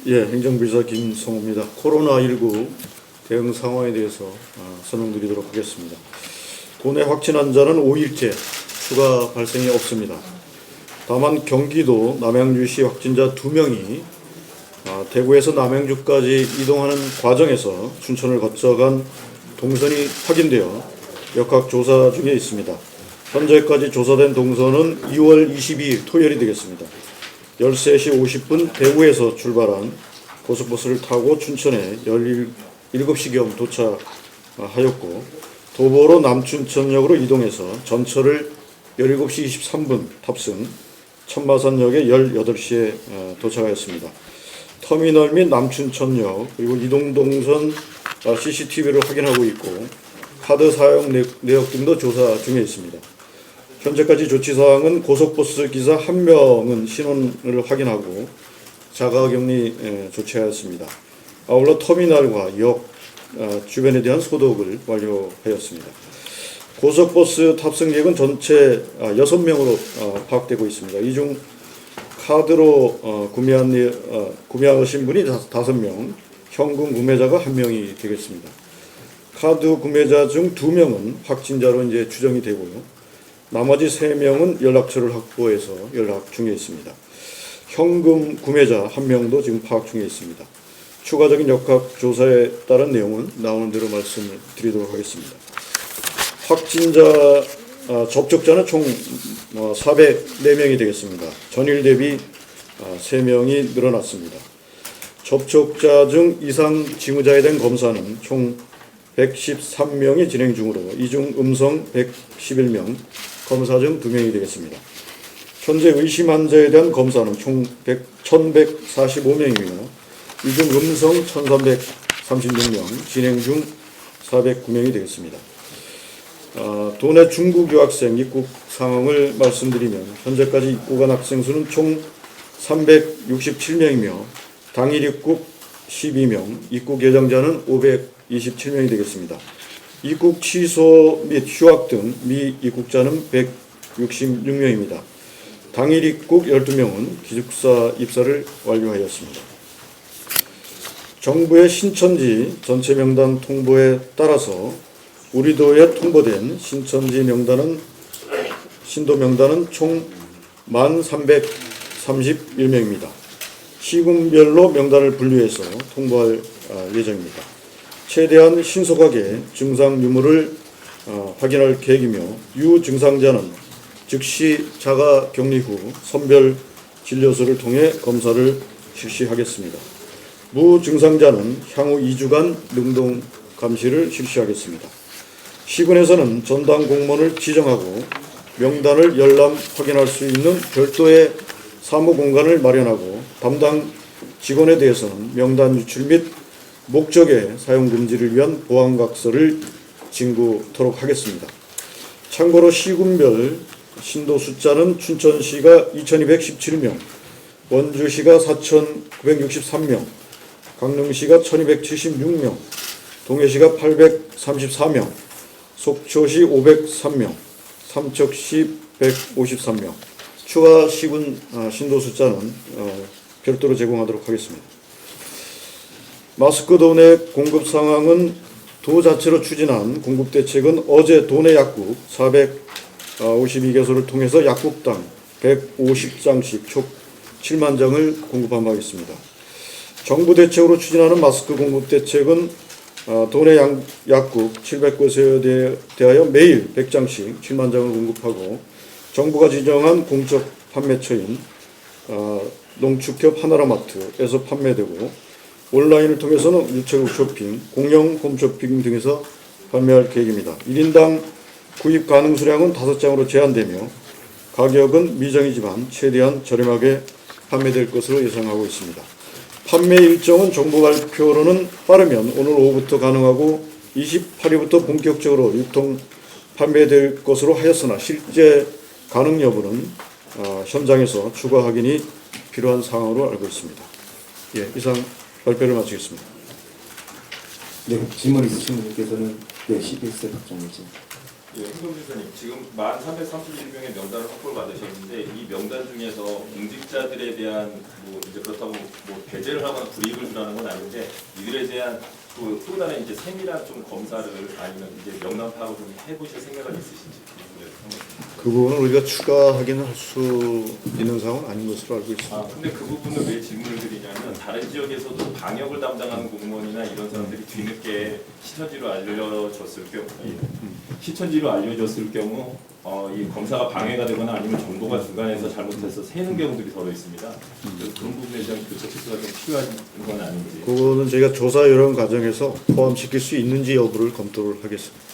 예, 행정비서 김성호입니다. 코로나19 대응 상황에 대해서 설명드리도록 하겠습니다. 도내 확진 환자는 5일째 추가 발생이 없습니다. 다만 경기도 남양주시 확진자 2명이 대구에서 남양주까지 이동하는 과정에서 춘천을 거쳐간 동선이 확인되어 역학조사 중에 있습니다. 현재까지 조사된 동선은 2월 22일 토요일이 되겠습니다. 13시 50분 대구에서 출발한 고속버스를 타고 춘천에 17시경 도착하였고, 도보로 남춘천역으로 이동해서 전철을 17시 23분 탑승, 천마산역에 18시에 도착하였습니다. 터미널 및 남춘천역 그리고 이동동선 CCTV를 확인하고 있고, 카드 사용 내역 등도 조사 중에 있습니다. 현재까지 조치사항은 고속버스 기사 1명은 신원을 확인하고 자가격리 조치하였습니다. 아울러 터미널과 역 주변에 대한 소독을 완료하였습니다. 고속버스 탑승객은 전체 6명으로 파악되고 있습니다. 이 중 카드로 구매하신 분이 5명, 현금 구매자가 1명이 되겠습니다. 카드 구매자 중 2명은 확진자로 이제 추정이 되고요. 나머지 3명은 연락처를 확보해서 연락 중에 있습니다. 현금 구매자 1명도 지금 파악 중에 있습니다. 추가적인 역학조사에 따른 내용은 나오는 대로 말씀을 드리도록 하겠습니다. 확진자 접촉자는 총 404명이 되겠습니다. 전일 대비 3명이 늘어났습니다. 접촉자 중 이상 징후자에 대한 검사는 총 113명이 진행 중으로 이 중 음성 111명, 검사 중 2명이 되겠습니다. 현재 의심 환자에 대한 검사는 총 1145명이며 이 중 음성 1336명, 진행 중 409명이 되겠습니다. 도내 중국 유학생 입국 상황을 말씀드리면 현재까지 입국한 학생 수는 총 367명이며 당일 입국 12명, 입국 예정자는 527명이 되겠습니다. 입국 취소 및 휴학 등 미입국자는 166명입니다. 당일 입국 12명은 기숙사 입사를 완료하였습니다. 정부의 신천지 전체 명단 통보에 따라서 우리도에 통보된 신천지 명단은 신도 명단은 총 1331명입니다. 시군별로 명단을 분류해서 통보할 예정입니다. 최대한 신속하게 증상 유무를 확인할 계획이며 유증상자는 즉시 자가 격리 후 선별 진료소를 통해 검사를 실시하겠습니다. 무증상자는 향후 2주간 능동 감시를 실시하겠습니다. 시군에서는 전담 공무원을 지정하고 명단을 열람 확인할 수 있는 별도의 사무 공간을 마련하고 담당 직원에 대해서는 명단 유출 및 목적의 사용 금지를 위한 보안각서를 진구토록 하겠습니다. 참고로 시군별 신도 숫자는 춘천시가 2217명, 원주시가 4963명, 강릉시가 1276명, 동해시가 834명, 속초시 503명, 삼척시 153명, 추가 시군 신도 숫자는 별도로 제공하도록 하겠습니다. 마스크 도내 공급 상황은 도 자체로 추진한 공급 대책은 어제 도내 약국 452개소를 통해서 약국당 150장씩 총 7만 장을 공급한 바 있습니다. 정부 대책으로 추진하는 마스크 공급 대책은 도내 약국 700곳에 대하여 매일 100장씩 7만 장을 공급하고 정부가 지정한 공적 판매처인 농축협 하나라마트에서 판매되고 온라인을 통해서는 우체국 쇼핑, 공영 홈쇼핑 등에서 판매할 계획입니다. 1인당 구입 가능 수량은 5장으로 제한되며 가격은 미정이지만 최대한 저렴하게 판매될 것으로 예상하고 있습니다. 판매 일정은 정부 발표로는 빠르면 오늘 오후부터 가능하고 28일부터 본격적으로 유통 판매될 것으로 하였으나 실제 가능 여부는 현장에서 추가 확인이 필요한 상황으로 알고 있습니다. 예, 이상 발표를 마치겠습니다. 네, 질문 있으신 분께서는 CBS 박정희지. 예, 행정지사님, 지금 1,331명의 명단을 확보를 받으셨는데 이 명단 중에서 공직자들에 대한 뭐 이제 그렇다고 뭐 배제를 하거나 불이익을 주라는 건 아닌데 이들에 대한 또 다른 이제 세밀한 좀 검사를 아니면 이제 명단 파악을 좀 해보실 생각은 있으신지 그 부분을 한번. 그 부분은 우리가 추가 확인을 할 수 있는 상황은 아닌 것으로 알고 있습니다. 아, 근데 그 부분을 왜 질문을 드리냐면 다른 지역에서도 방역을 담당하는 공무원이나 이런 사람들이 뒤늦게 시천지로 알려졌을 경우 이 검사가 방해가 되거나 아니면 정보가 중간에서 잘못해서 새는 경우들이 더러 있습니다. 그래서 그런 부분에 대한 교체 체크가 좀 필요한 건 아닌지. 그거는 저희가 조사 이런 과정에서 포함시킬 수 있는지 여부를 검토를 하겠습니다.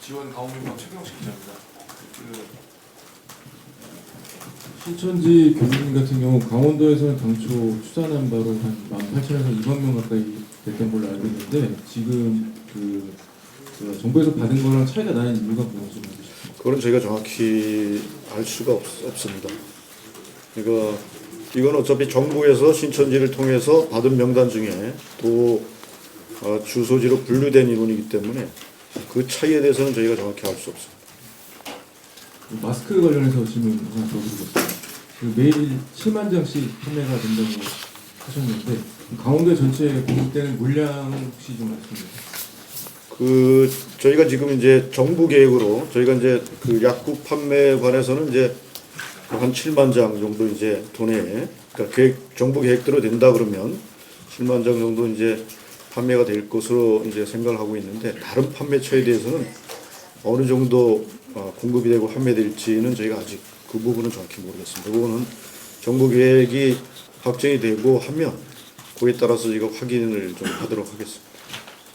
지원 강원민방 최경식 기자입니다. 신천지 교민 같은 경우 강원도에서는 당초 추산한 바로 한 18,000에서 2만 명 가까이 됐던 걸로 알고 있는데 지금 정부에서 받은 거랑 차이가 나는 이유가 뭔지 좀 알고 싶습니다. 그건 저희가 정확히 알 수가 없습니다. 이건 어차피 정부에서 신천지를 통해서 받은 명단 중에 또 주소지로 분류된 인원이기 때문에 그 차이에 대해서는 저희가 정확히 알 수 없습니다. 마스크 관련해서 질문 하나 더 드리겠습니다. 매일 7만 장씩 판매가 된다고 하셨는데 강원도 전체에 공급되는 물량 혹시 좀 말씀해 주세요. 저희가 지금 이제 정부 계획으로 저희가 이제 그 약국 판매에 관해서는 이제 한 7만 장 정도 이제 도내에 그러니까 정부 계획대로 된다 그러면 7만 장 정도 이제 판매가 될 것으로 이제 생각을 하고 있는데 다른 판매처에 대해서는 어느 정도 공급이 되고 판매될지는 저희가 아직 그 부분은 정확히 모르겠습니다. 그거는 정부 계획이 확정이 되고 하면 그에 따라서 저희가 확인을 좀 하도록 하겠습니다.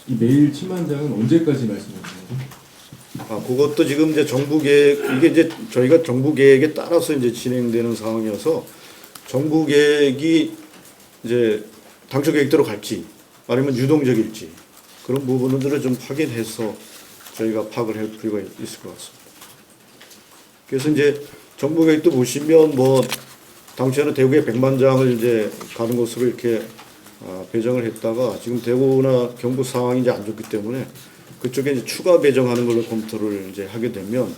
이 매일 7만 장은 언제까지 말씀하시나요? 그것도 지금 이제 정부 계획 이게 이제 저희가 정부 계획에 따라서 이제 진행되는 상황이어서 정부 계획이 이제 당초 계획대로 갈지 아니면 유동적일지 그런 부분들을 좀 확인해서 저희가 파악을 할 필요가 있을 것 같습니다. 그래서 이제 정부 계획도 보시면 뭐 당초에는 대구에 100만 장을 이제 가는 것으로 이렇게 배정을 했다가 지금 대구나 경북 상황이 이제 안 좋기 때문에 그쪽에 이제 추가 배정하는 걸로 검토를 이제 하게 되면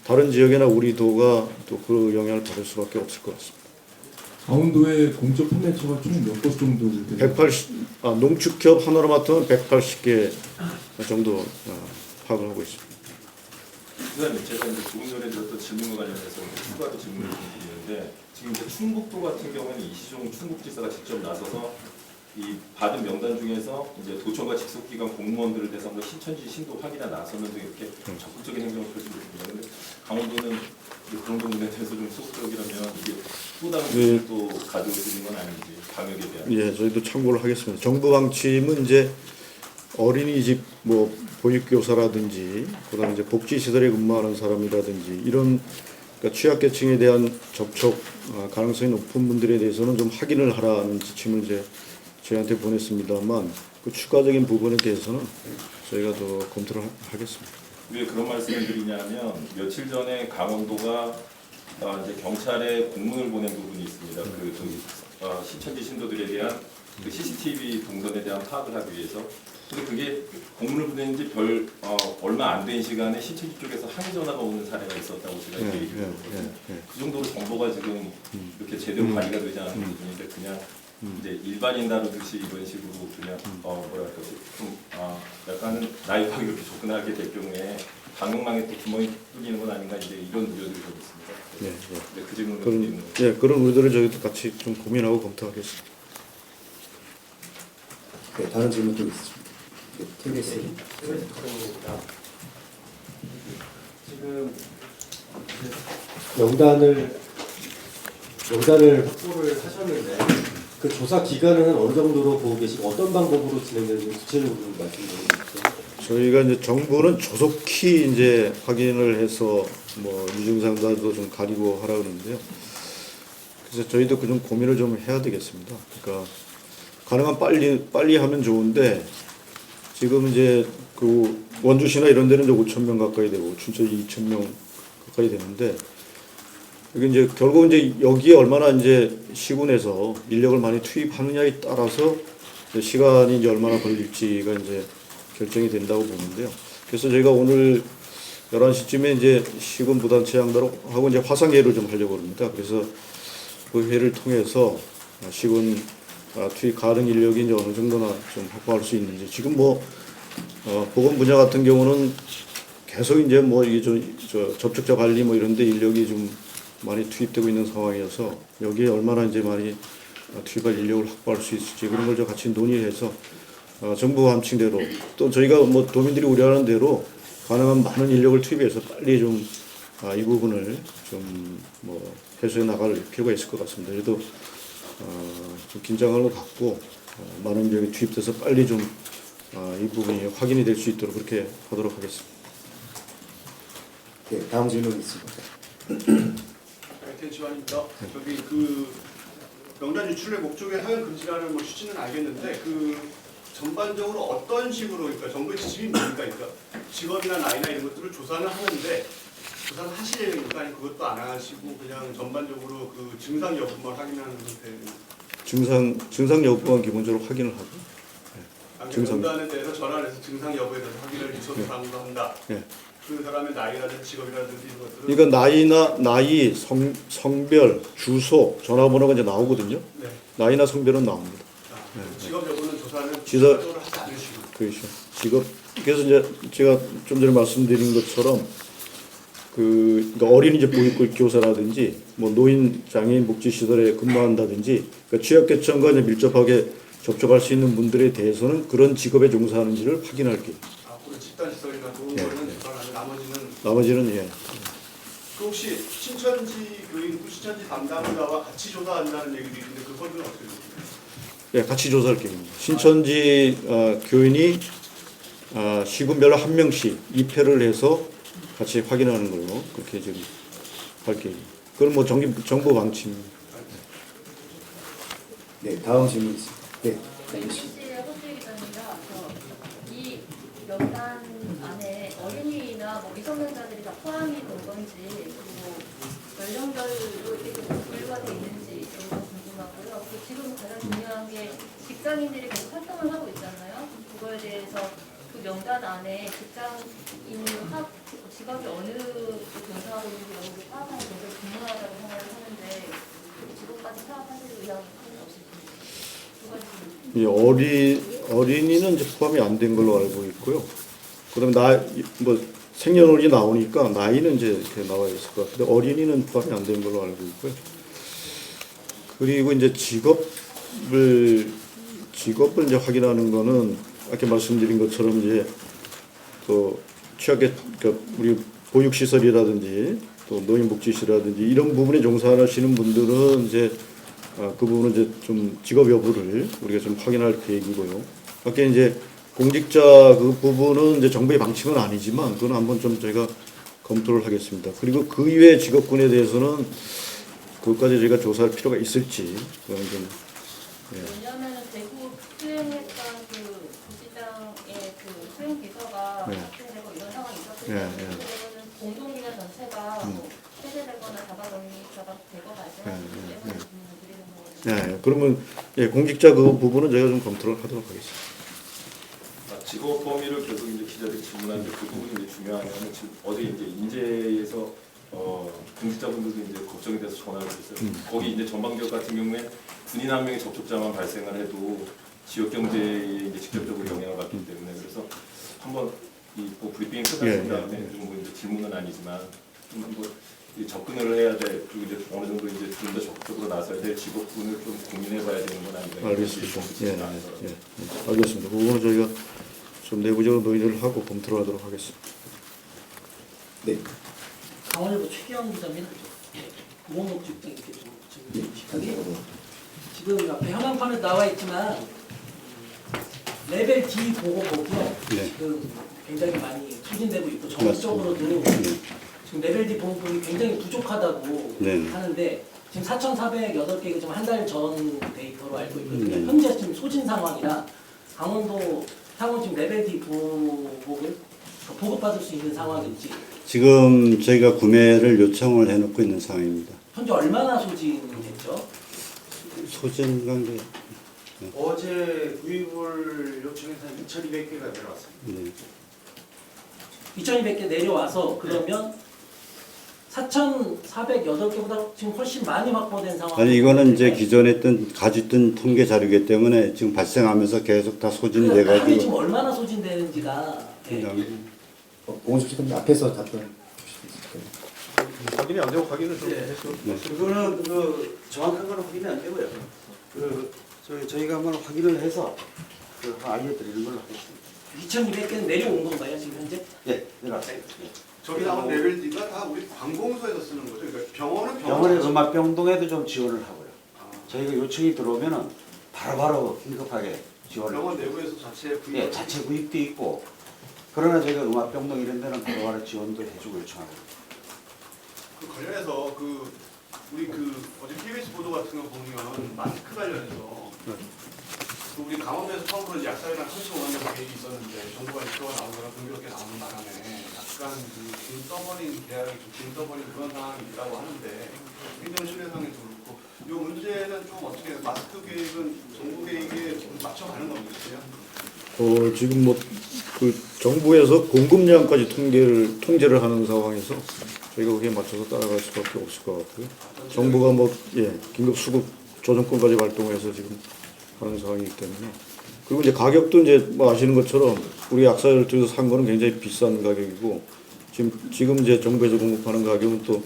다른 지역이나 우리 도가 또 그 영향을 받을 수밖에 없을 것 같습니다. 강원도의 공적 판매처가 총 몇 곳 정도 되나요? 농축협 하나로마트는 180개 정도 파악을 하고 있습니다. 그다음에 제가 이제 조금 전에 드렸던 질문과 관련해서 추가로 질문을 좀 드리는데 지금 이제 충북도 같은 경우는 이시종 충북지사가 직접 나서서 이 받은 명단 중에서 이제 도청과 직속기관 공무원들을 대상으로 신천지 신도 확인에 나서면서 이렇게 적극적인 행정을 펼치고 있습니다. 그런데 강원도는 그런 부분에 대해서 좀 소극적이라면 이게 또 다른 부분을 또 가지고 있는 건 아닌지 방역에 대한. 예, 저희도 참고를 하겠습니다. 정부 방침은 이제 어린이집 뭐 보육교사라든지 그다음에 이제 복지시설에 근무하는 사람이라든지 이런 그러니까 취약계층에 대한 접촉 가능성이 높은 분들에 대해서는 좀 확인을 하라는 지침을 이제 저희한테 보냈습니다만 그 추가적인 부분에 대해서는 저희가 더 검토를 하겠습니다. 왜 그런 말씀을 드리냐면 며칠 전에 강원도가 이제 경찰에 공문을 보낸 부분이 있습니다. 신천지 신도들에 대한 그 CCTV 동선에 대한 파악을 하기 위해서. 근데 그게 공문을 보낸 지 얼마 안 된 시간에 신천지 쪽에서 항의 전화가 오는 사례가 있었다고 제가 얘기를 드렸거든요. 그 정도로 정보가 지금 이렇게 제대로 관리가 되지 않은 부분인데 그냥 이제 일반인 다루듯이 이런 식으로 그냥 뭐랄까 좀 약간은 나이프하게 이렇게 접근하게 될 경우에 방역망에 또 구멍이 뚫리는 건 아닌가 이제 이런 우려들이 좀 있습니다. 네, 그 질문을 그런 우려들을 저희도 같이 좀 고민하고 검토하겠습니다. 네, 다른 질문도 있습니다. TBS. 지금 명단을 확보를 하셨는데 그 조사 기간은 어느 정도로 보고 계시고 어떤 방법으로 진행되는지 구체적으로 말씀해 주시죠. 저희가 이제 정부는 조속히 이제 확인을 해서 뭐 유증상자도 좀 가리고 하라 그러는데요. 그래서 저희도 그 좀 고민을 좀 해야 되겠습니다. 그러니까 가능한 빨리 하면 좋은데 지금 이제 그 원주시나 이런 데는 이제 5,000명 가까이 되고 춘천이 2,000명 가까이 되는데 이게 이제 결국 이제 여기에 얼마나 이제 시군에서 인력을 많이 투입하느냐에 따라서 시간이 이제 얼마나 걸릴지가 이제 결정이 된다고 보는데요. 그래서 저희가 오늘 11시쯤에 이제 시군 부단체 양들하고 이제 화상회의를 좀 하려고 합니다. 그래서 그 회의를 통해서 시군 투입 가능 인력이 이제 어느 정도나 좀 확보할 수 있는지, 지금 뭐 보건 분야 같은 경우는 계속 이제 뭐 이게 저 접촉자 관리 뭐 이런데 인력이 좀 많이 투입되고 있는 상황이어서 여기에 얼마나 이제 많이 투입할 인력을 확보할 수 있을지 그런 걸 좀 같이 논의해서 정부 함칭대로 또 저희가 뭐 도민들이 우려하는 대로 가능한 많은 인력을 투입해서 빨리 좀 이 부분을 좀 뭐 해소해 나갈 필요가 있을 것 같습니다. 그래도 좀 긴장감을 갖고 많은 인력이 투입돼서 빨리 좀 이 부분이 확인이 될 수 있도록 그렇게 하도록 하겠습니다. 네, 다음 질문 있습니다. 지원입니다. 저기 그 명단 유출의 목적에 사용 금지라는 뭐 취지는 알겠는데 그 전반적으로 어떤 식으로, 그러니까 정부의 지침이 뭡니까? 그러니까 직업이나 나이나 이런 것들을 조사는 하는데 조사는 하실 예정입니까? 아니 그것도 안 하시고 그냥 전반적으로 그 증상 여부만 확인하는 상태. 증상 여부만 기본적으로 확인을 하고. 증상. 명단에 대해서 전화를 해서 증상 여부에 대해서 확인을 유서도 사항도 한다. 네. 그 사람의 나이라든지 직업이라든지 이런 것들을. 그러니까 나이, 성별, 주소, 전화번호가 이제 나오거든요. 네. 나이나 성별은 나옵니다. 직업 여부는 조사는 직업- 추가적으로 하지 않으시고. 그렇죠. 직업. 그래서 이제 제가 좀 전에 말씀드린 것처럼 그러니까 어린이집 보육교 교사라든지 뭐 노인 장애인 복지 시설에 근무한다든지 그러니까 취약계층과 이제 밀접하게 접촉할 수 있는 분들에 대해서는 그런 직업에 종사하는지를 확인할게요. 앞으로 집단시설이나 그런 예, 거는 예. 조사하고 나머지는. 나머지는 예. 그 혹시 신천지 교인, 신천지 담당자와 같이 조사한다는 얘기도 있는데 그거는 어떻게 됩니까? 예, 같이 조사할 계획입니다. 신천지 교인이 시군별로 한 명씩 입회를 해서 같이 확인하는 걸로 그렇게 지금 할 계획입니다. 그건 뭐 정부 방침입니다. 네, 다음 질문 있습니다. 네, MBC의 허수희 기자입니다. 이 명단 안에 어린이나 뭐 미성년자들이 다 포함이 된 건지, 그리고 연령별로 이렇게 분류가 돼 있는지 이런 거 궁금하고요. 그리고 지금 가장 중요한 게 직장인들이 계속 활동을 하고 있잖아요. 그거에 대해서 그 명단 안에 직업이 어느 쪽 종사하고 있는지 이런 걸 파악하는 게 굉장히 중요하다고 생각을 하는데 직업까지 파악하실 의향이 없으십니까? 두 가지. 어린이는 이제 포함이 안 된 걸로 알고 있고요. 그다음에 뭐 생년월일이 나오니까 나이는 이제 이렇게 나와 있을 것 같은데 어린이는 포함이 안 된 걸로 알고 있고요. 그리고 이제 직업을 이제 확인하는 거는 아까 말씀드린 것처럼 이제 또 그러니까 우리 보육시설이라든지 또 노인복지시설이라든지 이런 부분에 종사하시는 분들은 이제 그 부분은 이제 좀 직업 여부를 우리가 좀 확인할 계획이고요. 아까 이제 공직자 그 부분은 이제 정부의 방침은 아니지만 그건 한번 좀 저희가 검토를 하겠습니다. 그리고 그 이외의 직업군에 대해서는 그것까지 저희가 조사할 필요가 있을지 그건 좀. 왜냐하면 대구 수행했던 그 부시장의 그 수행 비서가 네. 박탈되고 이런 상황이 있었기 네, 때문에 네. 그거는 공동기관 전체가 뭐 폐쇄되거나 잡아가되거 발생하기 때문에 질문을 드리는 거거든요. 네, 그러면 예, 공직자 그 부분은 저희가 좀 검토를 하도록 하겠습니다. 직업 범위를 계속 이제 기자들이 질문하는데 그 부분이 이제 중요한 거는 지금 어제 이제 인재에서 공직자분들도 이제 걱정이 돼서 전화를 했어요. 거기 이제 전방지역 같은 경우에 군인 한 명의 접촉자만 발생을 해도 지역 경제에 이제 직접적으로 영향을 받기 때문에 그래서 한번 뭐 브리핑 끝나신 다음에 좀 뭐 이제 질문은 아니지만 좀 한번 접근을 해야 돼. 그리고 이제 어느 정도 이제 좀 더 적극적으로 나서야 될 직업군을 좀 고민해봐야 되는 건 아닌가. 알겠습니다. 예, 알겠습니다. 그 부분은 저희가 좀 내부적으로 논의를 하고 검토를 하도록 하겠습니다. 네, 강원일보 최기영 기자입니다. 공공복지부터 이렇게 좀 질문 비슷하게. 지금 앞에 현황판에 나와 있지만 레벨 D 보건복이요. 네. 지금 굉장히 많이 추진되고 있고 전국적으로도 지금 레벨 D 보건복이 굉장히 부족하다고 네. 하는데 지금 4,408개가 지금 한 달 전 데이터로 알고 있거든요. 네. 현재 지금 소진 상황이라 강원도 향후 지금 레벨 D 보건복을 보급받을 수 있는 상황인지 지금 저희가 구매를 요청을 해놓고 있는 상황입니다. 현재 얼마나 소진됐죠? 소진 관계. 어제 구입을 요청해서 2,200개가 들어왔습니다. 네. 2,200개 내려와서 그러면 4,408개보다 지금 훨씬 많이 확보된 상황. 아니 이거는 이제 기존에 가지고 있던 통계 자료이기 때문에 지금 발생하면서 계속 다 소진이 하루에 지금 돼가지고 얼마나 소진되는지가 공원섭 씨님 앞에서 답변 주시겠어요? 확인이 안 되고 확인을 좀 네. 해서. 그거는 정확한 거는 확인이 안 되고요. 저희가 한번 확인을 해서 알려드리는 걸로 하겠습니다. 2,200개는 내려온 건가요 지금 현재? 예, 내려왔어요. 저기 나온 레벨 D가 다 우리 관공서에서 쓰는 거죠. 그러니까 병원은 병원의 음압병동에도 좀 지원을 하고요. 아, 저희가 요청이 들어오면은 바로바로 긴급하게 지원을. 병원 내부에서 자체 구입. 예, 자체 구입도 있고. 그러나 저희가 음압병동 이런 데는 바로바로 지원도 해주고 요청하고. 그 관련해서 우리 어제 KBS 보도 같은 거 보면 마스크 관련해서 그 우리 강원도에서 처음으로 이제 약사회랑 같이 오는 계획이 있었는데 정부가 이표가 나온 거랑 공교롭게 나오는 바람에 약간 긴 떠버린 계약이 긴 떠버린 그런 상황이 있다고 하는데 굉장히 신뢰상에도 그렇고 이 문제는 좀 어떻게 마스크 계획은 정부 계획에 좀 맞춰가는 겁니까? 지금 그 정부에서 공급량까지 통제를 하는 상황에서 저희가 거기에 맞춰서 따라갈 수밖에 없을 것 같고요. 정부가 긴급 수급 조정권까지 발동해서 지금 하는 상황이기 때문에 그리고 이제 가격도 이제 아시는 것처럼 우리 약사를 들여서 산 거는 굉장히 비싼 가격이고 지금 이제 정부에서 공급하는 가격은 또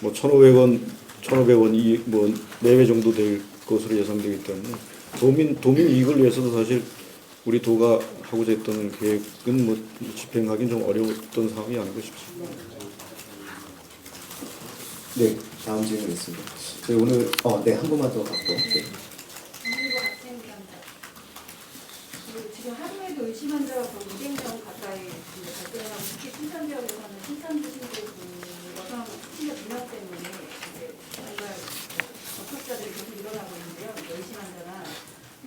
1,500원, 1,500원 4배 정도 될 것으로 예상되기 때문에 도민 이익을 위해서도 사실 우리 도가 하고자 했던 계획은 집행하기는 좀 어려웠던 상황이 아닌가 싶습니다. 네, 다음 질문 있습니다. 저희 오늘 한 분만 더 갖고. 네. 정부가 학생기관장. 지금 하루에도 의심 환자가 거의 200명 가까이 발생하고 특히 신천 지역에서는 신천지 신고 여성 신자 비명 때문에 정말 접촉자들이 계속 일어나고 있는데요. 의심 환자나.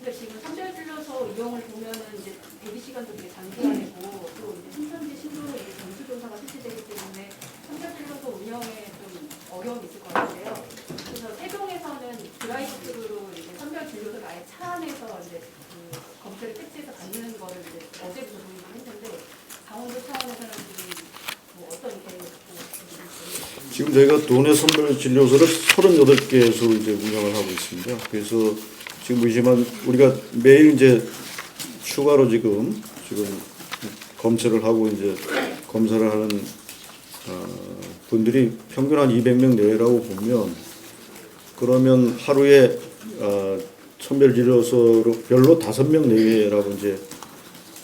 근데 지금 선별 진료소 이용을 보면은 이제 대기 시간도 되게 장기화되고 또 이제 신천지 신도로 이제 전수조사가 실시되기 때문에 선별 진료소 운영에 좀 어려움이 있을 것 같은데요. 그래서 세종에서는 드라이브스루로 이제 선별 진료소를 아예 차 안에서 이제 검사를 택지해서 받는 거를 이제 어제부터 보이긴 했는데 강원도 차원에서는 지금 어떤 계획을 갖고 있는지. 지금 저희가 도내 선별 진료소를 38개소 이제 운영을 하고 있습니다. 그래서 지금 보시지만 우리가 매일 이제 추가로 지금 검체를 하고 이제 검사를 하는 분들이 평균 한 200명 내외라고 보면 그러면 하루에 선별 진료소로 별로 5명 내외라고 이제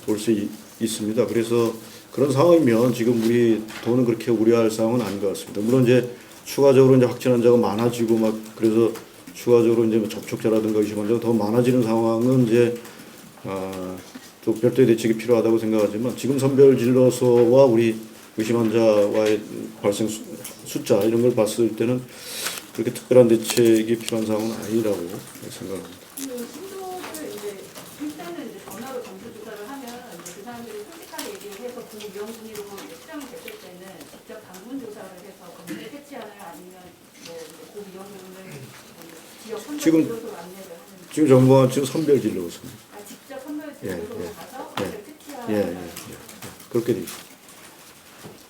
볼 수 있습니다. 그래서 그런 상황이면 지금 우리 도는 그렇게 우려할 상황은 아닌 것 같습니다. 물론 이제 추가적으로 이제 확진 환자가 많아지고 그래서 추가적으로 이제 접촉자라든가 의심 환자가 더 많아지는 상황은 이제 또 별도의 대책이 필요하다고 생각하지만 지금 선별 진료소와 우리 의심 환자와의 발생 숫자 이런 걸 봤을 때는 그렇게 특별한 대책이 필요한 상황은 아니라고 생각합니다. 신도를 이제 일단은 이제 전화로 점수 조사를 하면 이제 그 사람들이 솔직하게 얘기를 해서 그 위험순위로 수정이 됐을 때는 직접 방문 조사를 해서 검사를 채취하나요 아니면 그 위험 부분을 지역 선별 진료소로 안내를 하는. 지금 정부가 지금 선별 진료소입니다. 직접 선별 진료소로 가서 예. 검사를 채취하는. 그렇게 돼 있습니다.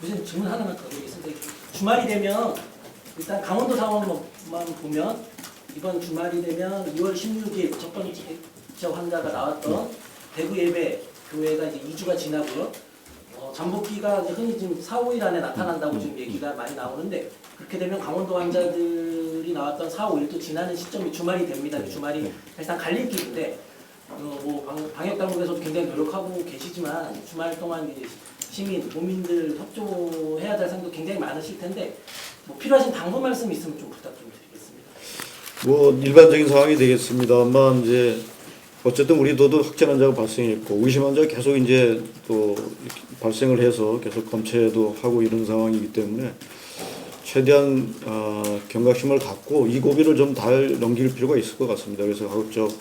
무슨 질문 하나만 더 드리겠습니다. 주말이 되면 일단 강원도 상황만 보면 이번 주말이 되면 2월 16일 첫 번째 환자가 나왔던 대구 예배 교회가 이제 2주가 지나고요. 잠복기가 이제 흔히 지금 4, 5일 안에 나타난다고 지금 얘기가 많이 나오는데 그렇게 되면 강원도 환자들이 나왔던 4, 5일도 지나는 시점이 주말이 됩니다. 주말이 사실상 갈림길인데 방역 당국에서도 굉장히 노력하고 계시지만 주말 동안 이제 시민, 도민들 협조해야 될 상도 굉장히 많으실 텐데 필요하신 당부 말씀 있으면 좀 부탁 좀 드리겠습니다. 일반적인 상황이 되겠습니다만 이제 어쨌든 우리 도도 확진 환자가 발생했고 의심 환자가 계속 이제 또 발생을 해서 계속 검체도 하고 이런 상황이기 때문에 최대한 경각심을 갖고 이 고비를 좀 잘 넘길 필요가 있을 것 같습니다. 그래서 가급적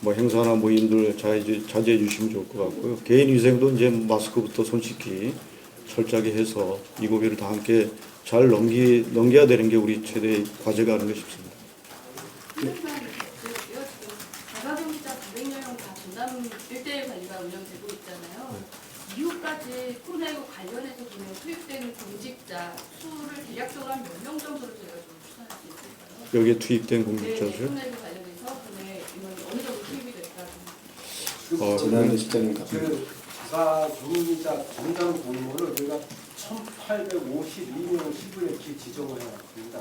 행사나 모임들 자제해 주시면 좋을 것 같고요. 개인 위생도 이제 마스크부터 손 씻기 철저하게 해서 이 고비를 다 함께 잘 넘겨야 되는 게 우리 최대의 과제가 아닌가 싶습니다. 자가격리자 400명 다 전담 1대1 관리가 운영되고 있잖아요. 이후까지 코로나19 관련해서 보면 투입된 공직자 수를 대략적으로 한 몇 명 정도로 저희가 좀 추산할 수 있을까요? 여기에 투입된 네, 공직자 수. 코로나19 관련해서 국내 인원이 어느 정도 투입이 됐다고. 전남도 실장님 답변. 그 자가주민자 공장 공모를 저희가 1,852명 시군에 지정을 해놨습니다.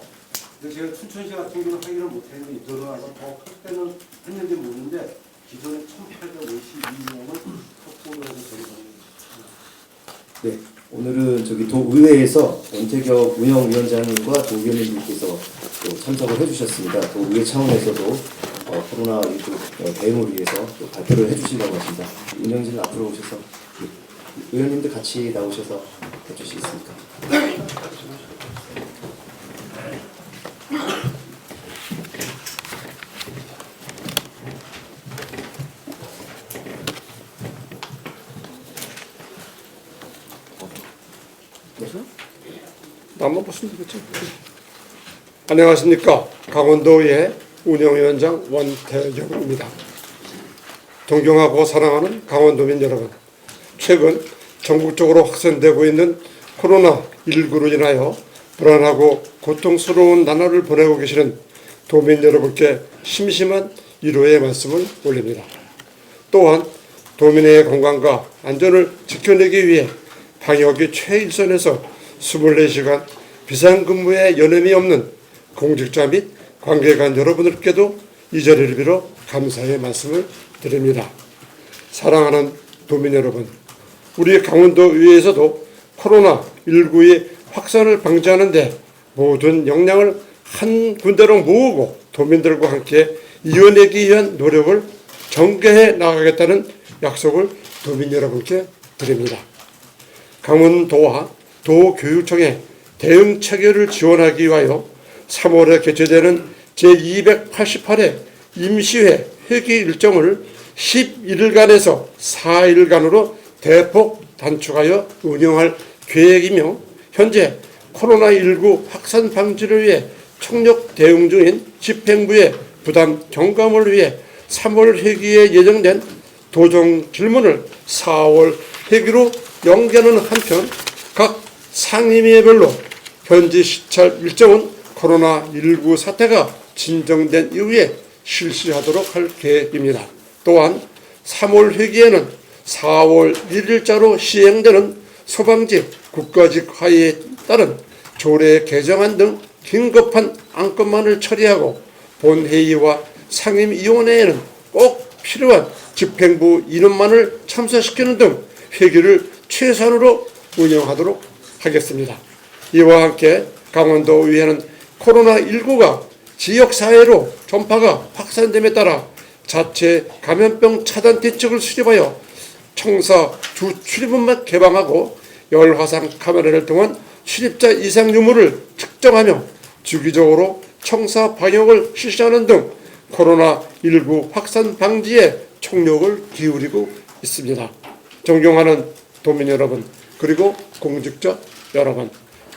근데 제가 춘천시 같은 경우는 확인을 못했는데 들어가서 더 확대는 했는지 모르는데 기존에 1,852명을 확보를 해서 저희가 네, 오늘은 저기 도의회에서 원태격 운영위원장님과 도의원님께서 또 참석을 해주셨습니다. 도의회 차원에서도 코로나19 대응을 위해서 또 발표를 해주신다고 하십니다. 운영진 앞으로 오셔서 의원님들 같이 나오셔서 해주시겠습니까? 한번 보시면 되겠죠. 안녕하십니까. 강원도의 운영위원장 원태경입니다. 존경하고 사랑하는 강원도민 여러분, 최근 전국적으로 확산되고 있는 코로나19로 인하여 불안하고 고통스러운 나날을 보내고 계시는 도민 여러분께 심심한 위로의 말씀을 올립니다. 또한 도민의 건강과 안전을 지켜내기 위해 방역이 최일선에서 24시간 비상근무에 여념이 없는 공직자 및 관계관 여러분들께도 이 자리를 빌어 감사의 말씀을 드립니다. 사랑하는 도민 여러분, 우리 강원도의회에서도 코로나19의 확산을 방지하는 데 모든 역량을 한 군데로 모으고 도민들과 함께 이어내기 위한 노력을 전개해 나가겠다는 약속을 도민 여러분께 드립니다. 강원도와 도교육청의 대응 체계를 지원하기 위하여 3월에 개최되는 제288회 임시회 회기 일정을 11일간에서 4일간으로 대폭 단축하여 운영할 계획이며 현재 코로나19 확산 방지를 위해 총력 대응 중인 집행부의 부담 경감을 위해 3월 회기에 예정된 도정 질문을 4월 회기로 연기하는 한편 각 상임위별로 현지 시찰 일정은 코로나19 사태가 진정된 이후에 실시하도록 할 계획입니다. 또한 3월 회기에는 4월 1일자로 시행되는 소방직 국가직 하에 따른 조례 개정안 등 긴급한 안건만을 처리하고 본회의와 상임위원회에는 꼭 필요한 집행부 인원만을 참석시키는 등 회기를 최선으로 운영하도록 하겠습니다. 이와 함께 강원도의회는 코로나19가 지역사회로 전파가 확산됨에 따라 자체 감염병 차단 대책을 수립하여 청사 주 출입문만 개방하고 열화상 카메라를 통한 출입자 이상 유무를 측정하며 주기적으로 청사 방역을 실시하는 등 코로나19 확산 방지에 총력을 기울이고 있습니다. 존경하는 도민 여러분, 그리고 공직자 여러분,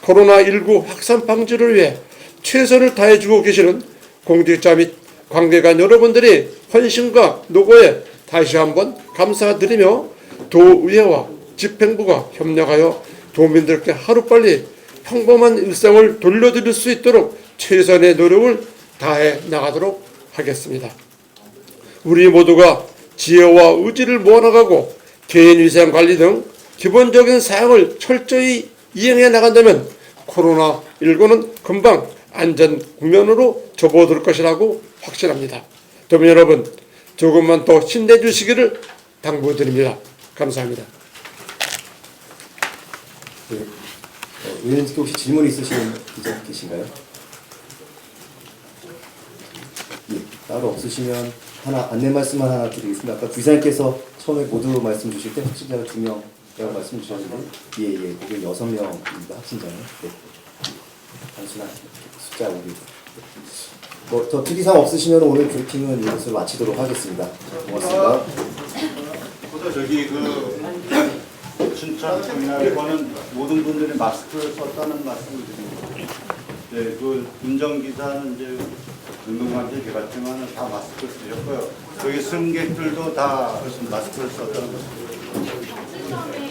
코로나19 확산 방지를 위해 최선을 다해주고 계시는 공직자 및 관계관 여러분들의 헌신과 노고에 다시 한번 감사드리며 도의회와 집행부가 협력하여 도민들께 하루빨리 평범한 일상을 돌려드릴 수 있도록 최선의 노력을 다해 나가도록 하겠습니다. 우리 모두가 지혜와 의지를 모아나가고 개인위생 관리 등 기본적인 사항을 철저히 이행해 나간다면 코로나19는 금방 안전 국면으로 접어들 것이라고 확신합니다. 도민 여러분, 조금만 더 힘내주시기를 당부드립니다. 감사합니다. 네. 의원님께 혹시 질문 있으신 기자 계신가요? 예, 따로 없으시면 하나 안내 말씀만 하나 드리겠습니다. 아까 부의장님께서 처음에 모두 말씀 주실 때 확진자가 2명이라고 말씀 주셨는데 예, 그게 6명입니다. 확진자는. 네. 단순한 숫자 우리. 더 특이사항 없으시면 오늘 브리핑은 이것으로 마치도록 하겠습니다. 고맙습니다. 저기 춘천 경남에서는 모든 분들이 마스크를 썼다는 말씀을 드립니다. 네, 운전기사는 이제 운동관들 개봤지만 다 마스크를 쓰셨고요. 여기 승객들도 다 마스크를 썼다는 것입니다.